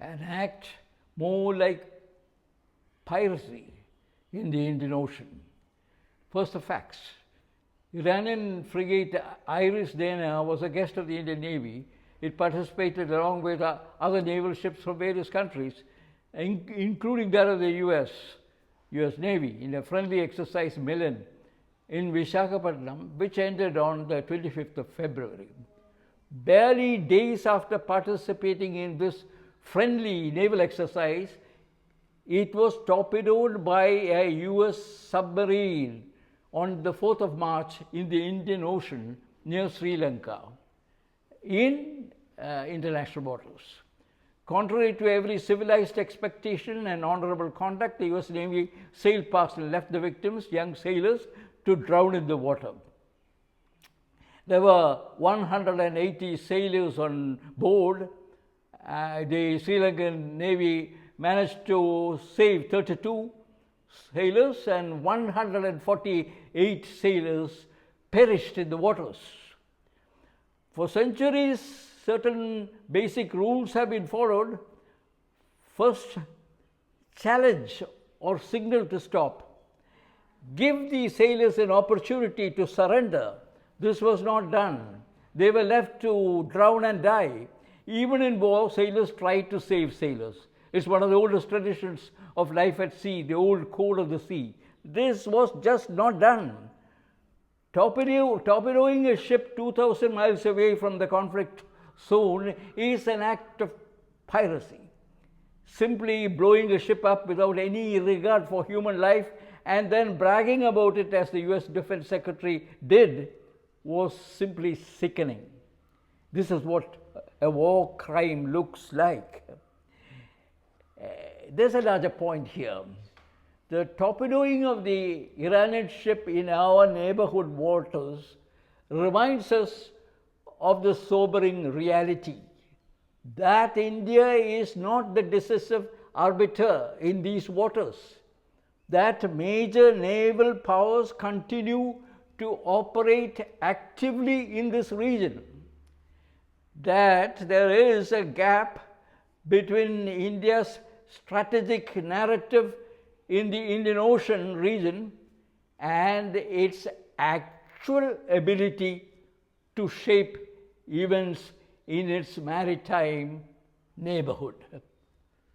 an act more like piracy in the Indian Ocean. First, the facts. Iranian frigate Iris Dana was a guest of the Indian Navy. It participated along with other naval ships from various countries, including that of the US Navy, in a friendly exercise Milan in Visakhapatnam, which ended on the 25th of February. Barely days after participating in this friendly naval exercise, it was torpedoed by a US submarine on the 4th of March in the Indian Ocean near Sri Lanka in international waters. Contrary to every civilized expectation and honorable conduct, the US Navy sailed past and left the victims, young sailors, to drown in the water. There were 180 sailors on board. The Sri Lankan Navy managed to save 32 sailors, and 148 sailors perished in the waters. For centuries, certain basic rules have been followed. First, challenge or signal to stop. Give the sailors an opportunity to surrender. This was not done. They were left to drown and die. Even in war, sailors tried to save sailors. It's one of the oldest traditions of life at sea, the old code of the sea. This was just not done. Torpedoing a ship 2,000 miles away from the conflict zone is an act of piracy. Simply blowing a ship up without any regard for human life and then bragging about it, as the US Defense Secretary did, was simply sickening. This is what a war crime looks like. There's a larger point here. The torpedoing of the Iranian ship in our neighborhood waters reminds us of the sobering reality that India is not the decisive arbiter in these waters, that major naval powers continue to operate actively in this region, that there is a gap between India's strategic narrative in the Indian Ocean region and its actual ability to shape events in its maritime neighborhood.